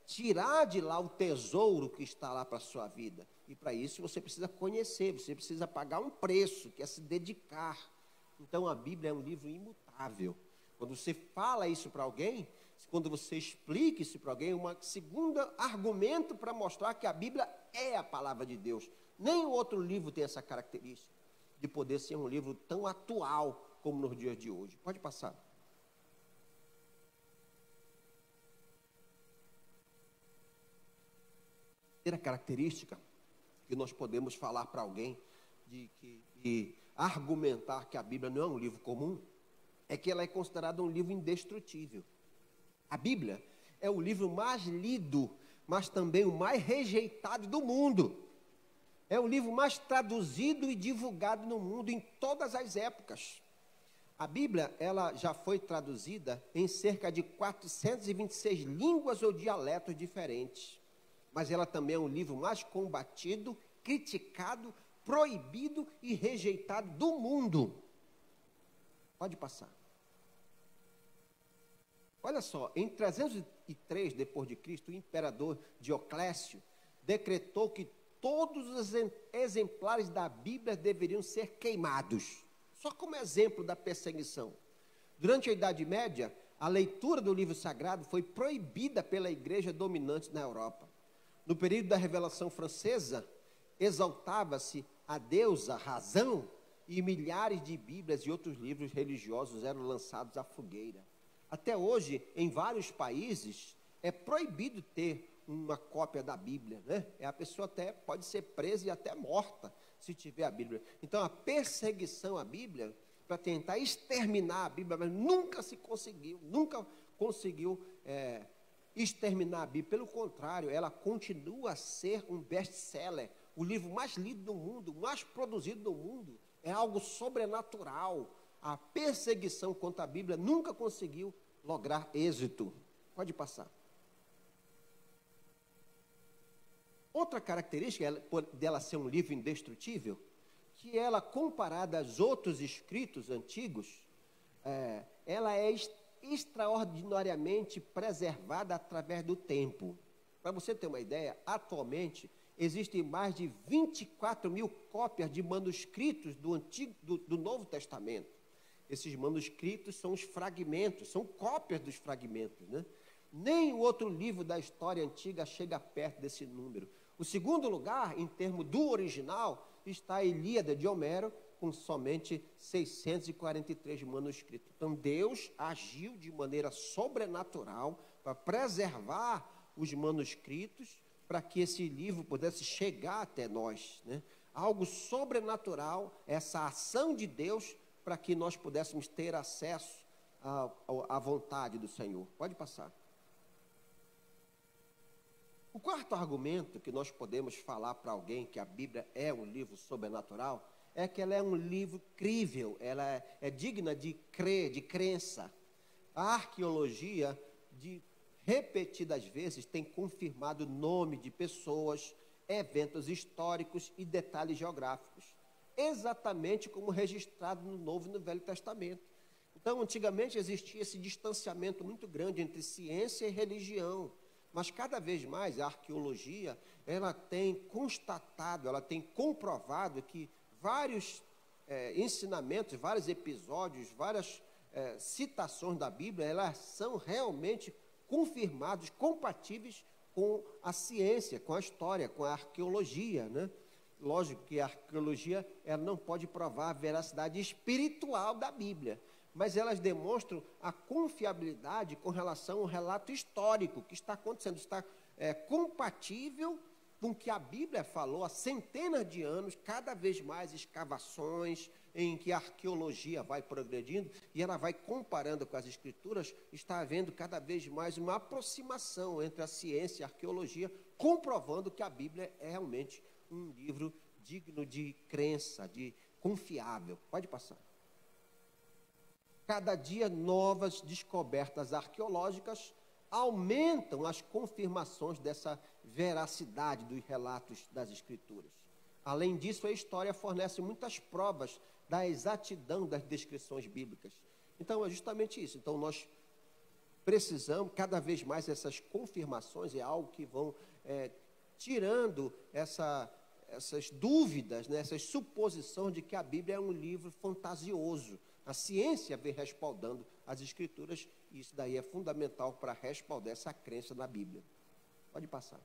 tirar de lá o tesouro que está lá para a sua vida. E para isso você precisa conhecer, você precisa pagar um preço, que é se dedicar. Então a Bíblia é um livro imutável. Quando você fala isso para alguém, quando você explica isso para alguém, um segundo argumento para mostrar que a Bíblia é a palavra de Deus. Nem outro livro tem essa característica de poder ser um livro tão atual como nos dias de hoje. Pode passar. Terceira característica que nós podemos falar para alguém de argumentar que a Bíblia não é um livro comum, é que ela é considerada um livro indestrutível. A Bíblia é o livro mais lido, mas também o mais rejeitado do mundo. É o livro mais traduzido e divulgado no mundo em todas as épocas. A Bíblia, ela já foi traduzida em cerca de 426 línguas ou dialetos diferentes. Mas ela também é o livro mais combatido, criticado, proibido e rejeitado do mundo. Pode passar. Olha só, em 303 depois de Cristo, o imperador Dioclécio decretou que todos os exemplares da Bíblia deveriam ser queimados. Só como exemplo da perseguição. Durante a Idade Média, a leitura do livro sagrado foi proibida pela igreja dominante na Europa. No período da Revelação Francesa, exaltava-se a deusa razão e milhares de Bíblias e outros livros religiosos eram lançados à fogueira. Até hoje, em vários países, é proibido ter uma cópia da Bíblia, né? A pessoa até pode ser presa e até morta se tiver a Bíblia. Então, a perseguição à Bíblia, para tentar exterminar a Bíblia, mas nunca conseguiu exterminar a Bíblia. Pelo contrário, ela continua a ser um best-seller, o livro mais lido do mundo, mais produzido do mundo. É algo sobrenatural. A perseguição contra a Bíblia nunca conseguiu lograr êxito. Pode passar. Outra característica dela ser um livro indestrutível, que ela, comparada aos outros escritos antigos, ela é extraordinariamente preservada através do tempo. Para você ter uma ideia, atualmente existem mais de 24 mil cópias de manuscritos do Novo Testamento. Esses manuscritos são os fragmentos, são cópias dos fragmentos, né? Nem o outro livro da história antiga chega perto desse número. O segundo lugar, em termos do original, está a Ilíada de Homero, com somente 643 manuscritos. Então, Deus agiu de maneira sobrenatural para preservar os manuscritos, para que esse livro pudesse chegar até nós, né? Algo sobrenatural, essa ação de Deus, para que nós pudéssemos ter acesso à vontade do Senhor. Pode passar. O quarto argumento que nós podemos falar para alguém que a Bíblia é um livro sobrenatural é que ela é um livro crível, ela é digna de crer, de crença. A arqueologia, repetidas vezes, tem confirmado o nome de pessoas, eventos históricos e detalhes geográficos, exatamente como registrado no Novo e no Velho Testamento. Então, antigamente existia esse distanciamento muito grande entre ciência e religião. Mas cada vez mais a arqueologia, ela tem constatado, ela tem comprovado que vários ensinamentos, vários episódios, várias citações da Bíblia, elas são realmente confirmados, compatíveis com a ciência, com a história, com a arqueologia, né? Lógico que a arqueologia ela não pode provar a veracidade espiritual da Bíblia, mas elas demonstram a confiabilidade com relação ao relato histórico que está acontecendo, está compatível com o que a Bíblia falou há centenas de anos, cada vez mais escavações em que a arqueologia vai progredindo e ela vai comparando com as escrituras, está havendo cada vez mais uma aproximação entre a ciência e a arqueologia, comprovando que a Bíblia é realmente um livro digno de crença, de confiável. Pode passar. Cada dia, novas descobertas arqueológicas aumentam as confirmações dessa veracidade dos relatos das Escrituras. Além disso, a história fornece muitas provas da exatidão das descrições bíblicas. Então, é justamente isso. Então, nós precisamos, cada vez mais, essas confirmações, é algo que vão tirando essas dúvidas, né, essas suposições de que a Bíblia é um livro fantasioso. A ciência vem respaldando as Escrituras, e isso daí é fundamental para respaldar essa crença na Bíblia. Pode passar.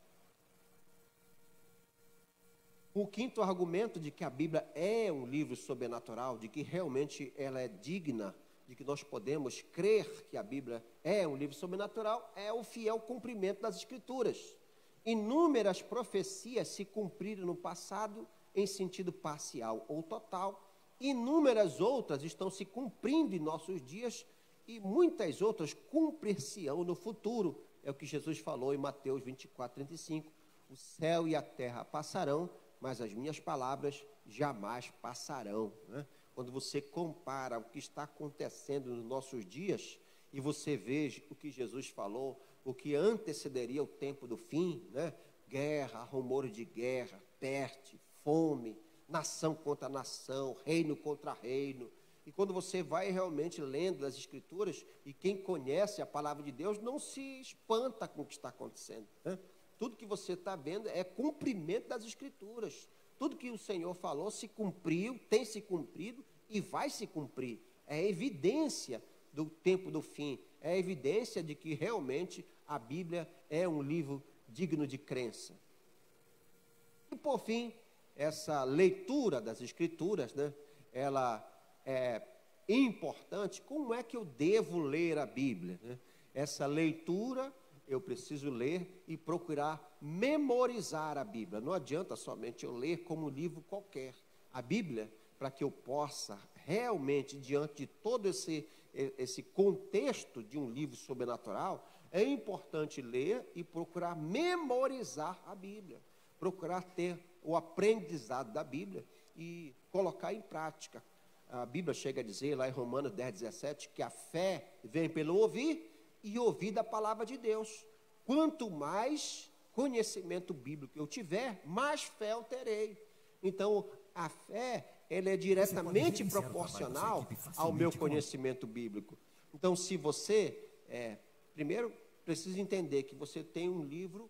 O quinto argumento de que a Bíblia é um livro sobrenatural, de que realmente ela é digna, de que nós podemos crer que a Bíblia é um livro sobrenatural, é o fiel cumprimento das Escrituras. Inúmeras profecias se cumpriram no passado em sentido parcial ou total. Inúmeras outras estão se cumprindo em nossos dias e muitas outras cumprir-se-ão no futuro. É o que Jesus falou em Mateus 24, 35. O céu e a terra passarão, mas as minhas palavras jamais passarão, né? Quando você compara o que está acontecendo nos nossos dias e você vê o que Jesus falou, o que antecederia o tempo do fim, né? Guerra, rumores de guerra, peste, fome, nação contra nação, reino contra reino. E quando você vai realmente lendo as Escrituras, e quem conhece a palavra de Deus não se espanta com o que está acontecendo, né? Tudo que você está vendo é cumprimento das Escrituras. Tudo que o Senhor falou se cumpriu, tem se cumprido e vai se cumprir. É evidência do tempo do fim. É evidência de que realmente a Bíblia é um livro digno de crença. E por fim, essa leitura das Escrituras, né, ela é importante. Como é que eu devo ler a Bíblia, né? Essa leitura eu preciso ler e procurar memorizar a Bíblia. Não adianta somente eu ler como um livro qualquer. A Bíblia, para que eu possa realmente, diante de todo esse contexto de um livro sobrenatural, é importante ler e procurar memorizar a Bíblia. Procurar ter o aprendizado da Bíblia e colocar em prática. A Bíblia chega a dizer lá em Romanos 10:17 que a fé vem pelo ouvir e ouvir da palavra de Deus. Quanto mais conhecimento bíblico eu tiver, mais fé eu terei. Então, a fé, ela é diretamente proporcional ao meu conhecimento bíblico. Então, se você, primeiro, precisa entender que você tem um livro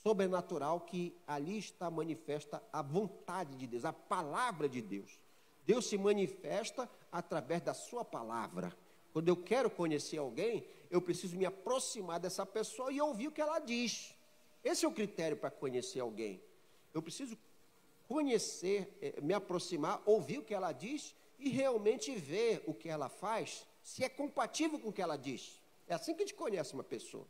sobrenatural que ali está manifesta a vontade de Deus, a palavra de Deus. Deus se manifesta através da sua palavra. Quando eu quero conhecer alguém, eu preciso me aproximar dessa pessoa e ouvir o que ela diz. Esse é o critério para conhecer alguém. Eu preciso conhecer, me aproximar, ouvir o que ela diz e realmente ver o que ela faz, se é compatível com o que ela diz. É assim que a gente conhece uma pessoa.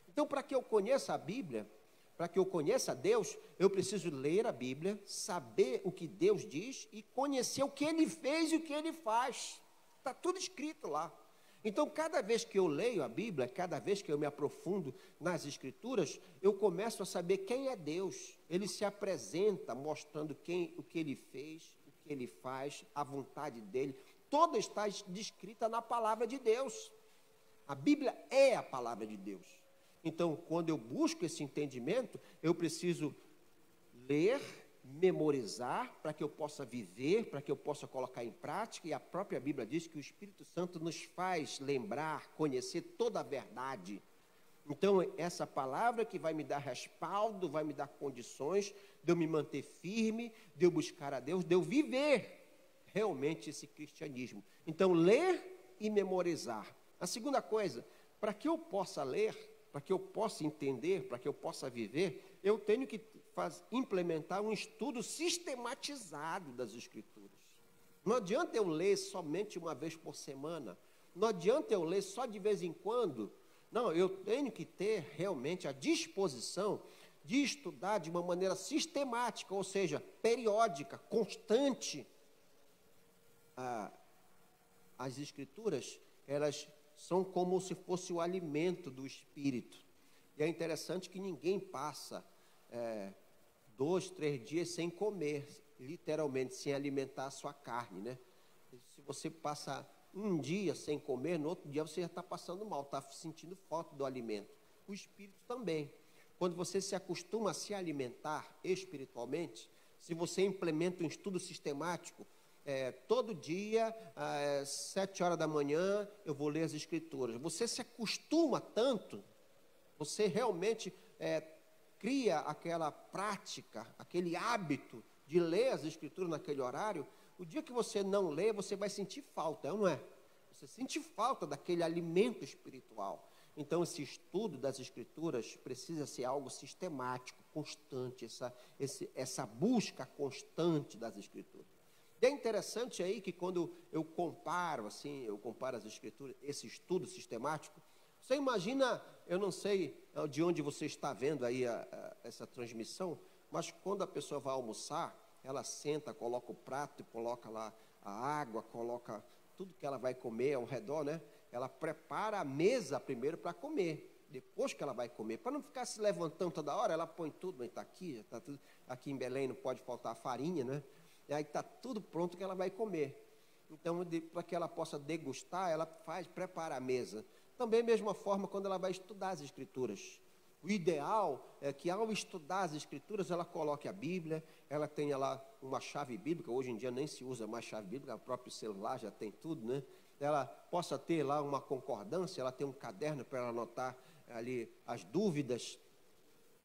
Então, para que eu conheça a Bíblia, para que eu conheça Deus, eu preciso ler a Bíblia, saber o que Deus diz e conhecer o que Ele fez e o que Ele faz. Está tudo escrito lá. Então, cada vez que eu leio a Bíblia, cada vez que eu me aprofundo nas Escrituras, eu começo a saber quem é Deus. Ele se apresenta mostrando o que Ele fez, o que Ele faz, a vontade dEle. Toda está descrita na palavra de Deus. A Bíblia é a palavra de Deus. Então, quando eu busco esse entendimento, eu preciso ler, memorizar, para que eu possa viver, para que eu possa colocar em prática, e a própria Bíblia diz que o Espírito Santo nos faz lembrar, conhecer toda a verdade. Então, essa palavra que vai me dar respaldo, vai me dar condições de eu me manter firme, de eu buscar a Deus, de eu viver realmente esse cristianismo. Então, ler e memorizar. A segunda coisa, para que eu possa ler, para que eu possa entender, para que eu possa viver, eu tenho que implementar um estudo sistematizado das Escrituras. Não adianta eu ler somente uma vez por semana, não adianta eu ler só de vez em quando. Não, eu tenho que ter realmente a disposição de estudar de uma maneira sistemática, ou seja, periódica, constante. As Escrituras, elas são como se fosse o alimento do Espírito. E é interessante que ninguém passa 2, 3 dias sem comer, literalmente, sem alimentar a sua carne, né? Se você passa um dia sem comer, no outro dia você já está passando mal, está sentindo falta do alimento. O Espírito também. Quando você se acostuma a se alimentar espiritualmente, se você implementa um estudo sistemático, todo dia, às 7 horas da manhã, eu vou ler as Escrituras. Você se acostuma tanto, você realmente cria aquela prática, aquele hábito de ler as Escrituras naquele horário. O dia que você não lê, você vai sentir falta, não é? Você sente falta daquele alimento espiritual. Então, esse estudo das Escrituras precisa ser algo sistemático, constante, essa busca constante das Escrituras. E é interessante aí que quando eu comparo as Escrituras, esse estudo sistemático, você imagina, eu não sei de onde você está vendo aí essa transmissão, mas quando a pessoa vai almoçar, ela senta, coloca o prato, coloca lá a água, coloca tudo que ela vai comer ao redor, né? Ela prepara a mesa primeiro para comer, depois que ela vai comer, para não ficar se levantando toda hora, ela põe tudo, está aqui, já está tudo, aqui em Belém não pode faltar farinha, né? E aí está tudo pronto que ela vai comer. Então, para que ela possa degustar, ela prepara a mesa. Também, mesma forma, quando ela vai estudar as Escrituras. O ideal é que, ao estudar as Escrituras, ela coloque a Bíblia, ela tenha lá uma chave bíblica. Hoje em dia nem se usa mais chave bíblica, o próprio celular já tem tudo, né? Ela possa ter lá uma concordância, ela tem um caderno para ela anotar ali as dúvidas.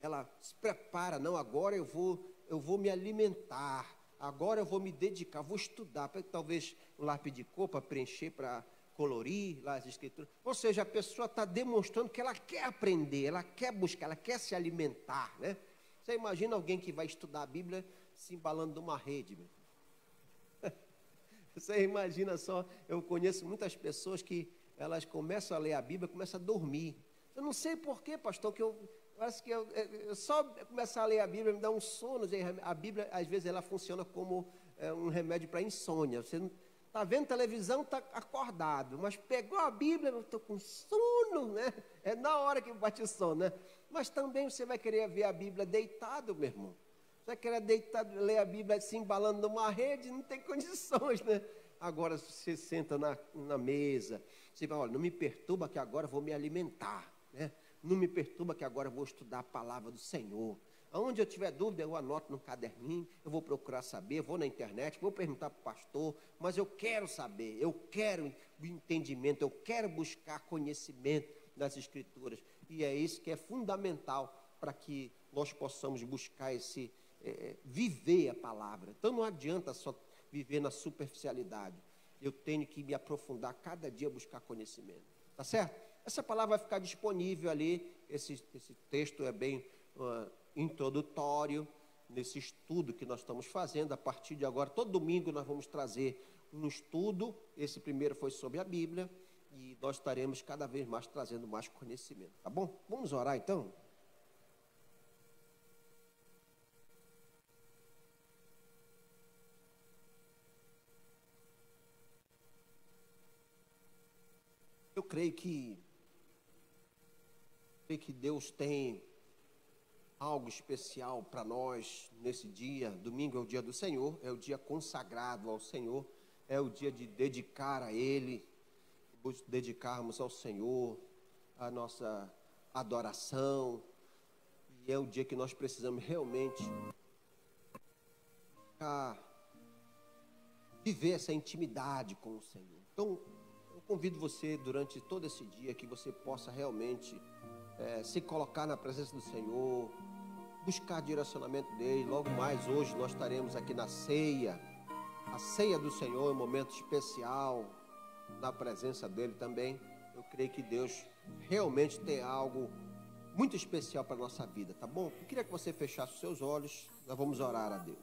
Ela se prepara, não, agora eu vou me alimentar, agora eu vou me dedicar, vou estudar, talvez um lápis de cor para preencher, para colorir lá as escrituras. Ou seja, a pessoa está demonstrando que ela quer aprender, ela quer buscar, ela quer se alimentar, né? Você imagina alguém que vai estudar a Bíblia se embalando numa rede, meu. Você imagina só, eu conheço muitas pessoas que elas começam a ler a Bíblia, começam a dormir. Eu não sei porquê, pastor, que eu acho que eu só começar a ler a Bíblia me dá um sono. A Bíblia, às vezes, ela funciona como um remédio para insônia. Você não está vendo televisão, está acordado, mas pegou a Bíblia, eu estou com sono, né? É na hora que bate o sono, né? Mas também você vai querer ver a Bíblia deitado, meu irmão. Você vai querer deitado, ler a Bíblia se embalando numa rede, não tem condições, né? Agora você senta na mesa, você vai, olha, não me perturba que agora eu vou me alimentar, né? Não me perturba que agora eu vou estudar a palavra do Senhor. Aonde eu tiver dúvida, eu anoto no caderninho, eu vou procurar saber, vou na internet, vou perguntar para o pastor, mas eu quero saber, eu quero entendimento, eu quero buscar conhecimento das Escrituras. E é isso que é fundamental para que nós possamos buscar viver a palavra. Então não adianta só viver na superficialidade. Eu tenho que me aprofundar cada dia, buscar conhecimento. Tá certo? Essa palavra vai ficar disponível ali. Esse texto é bem introdutório nesse estudo que nós estamos fazendo. A partir de agora, todo domingo nós vamos trazer um estudo. Esse primeiro foi sobre a Bíblia e nós estaremos cada vez mais trazendo mais conhecimento. Tá bom? Vamos orar então? Eu creio que Deus tem algo especial para nós nesse dia. Domingo é o dia do Senhor, é o dia consagrado ao Senhor, é o dia de dedicar a Ele, dedicarmos ao Senhor a nossa adoração, e é o dia que nós precisamos realmente viver essa intimidade com o Senhor. Então, eu convido você durante todo esse dia que você possa realmente se colocar na presença do Senhor, buscar direcionamento dele. Logo mais hoje nós estaremos aqui na ceia. A ceia do Senhor é um momento especial na presença dele também. Eu creio que Deus realmente tem algo muito especial para a nossa vida, tá bom? Eu queria que você fechasse os seus olhos. Nós vamos orar a Deus.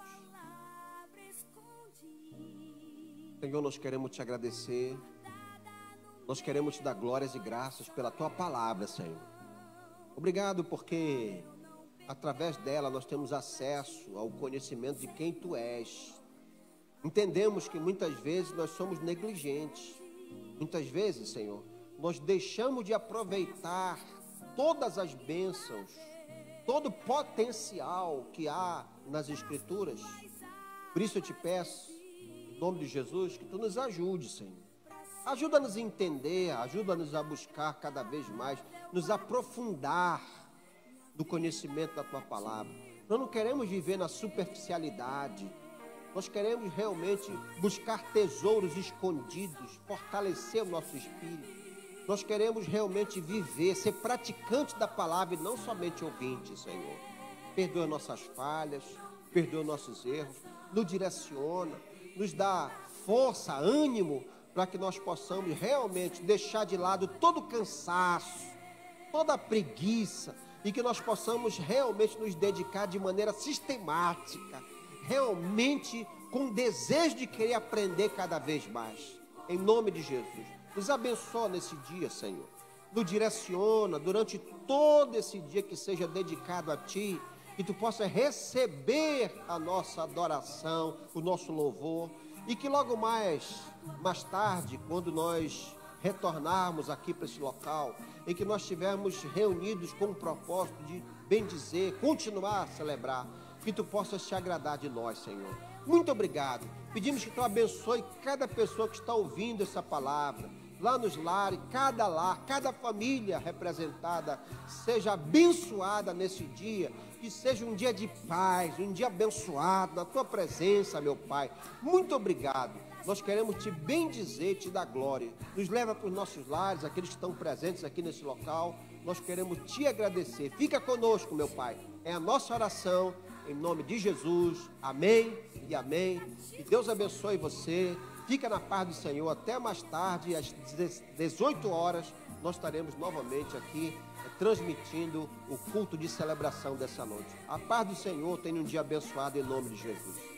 Senhor, nós queremos te agradecer. Nós queremos te dar glórias e graças pela tua palavra, Senhor. Obrigado porque através dela nós temos acesso ao conhecimento de quem tu és. Entendemos que muitas vezes nós somos negligentes. Muitas vezes, Senhor, nós deixamos de aproveitar todas as bênçãos, todo o potencial que há nas Escrituras. Por isso eu te peço, em nome de Jesus, que tu nos ajude, Senhor. Ajuda-nos a entender, ajuda-nos a buscar cada vez mais, nos aprofundar no conhecimento da tua palavra. Nós não queremos viver na superficialidade, nós queremos realmente buscar tesouros escondidos, fortalecer o nosso espírito. Nós queremos realmente viver, ser praticante da palavra e não somente ouvinte, Senhor. Perdoa nossas falhas, perdoa nossos erros, nos direciona, nos dá força, ânimo, para que nós possamos realmente deixar de lado todo o cansaço, toda a preguiça, e que nós possamos realmente nos dedicar de maneira sistemática, realmente com desejo de querer aprender cada vez mais. Em nome de Jesus, nos abençoa nesse dia, Senhor. Nos direciona durante todo esse dia que seja dedicado a Ti, que Tu possa receber a nossa adoração, o nosso louvor, e que logo mais tarde, quando nós retornarmos aqui para esse local, em que nós estivermos reunidos com o propósito de bendizer, continuar a celebrar, que Tu possas te agradar de nós, Senhor. Muito obrigado. Pedimos que Tu abençoe cada pessoa que está ouvindo essa palavra, lá nos lares, cada lar, cada família representada, seja abençoada nesse dia, que seja um dia de paz, um dia abençoado na Tua presença, meu Pai. Muito obrigado. Nós queremos Te bendizer, Te dar glória. Nos leva para os nossos lares, aqueles que estão presentes aqui nesse local. Nós queremos Te agradecer. Fica conosco, meu Pai. É a nossa oração, em nome de Jesus. Amém e amém. Que Deus abençoe você. Fica na paz do Senhor. Até mais tarde, às 18 horas, nós estaremos novamente aqui transmitindo o culto de celebração dessa noite. A paz do Senhor, tenha um dia abençoado em nome de Jesus.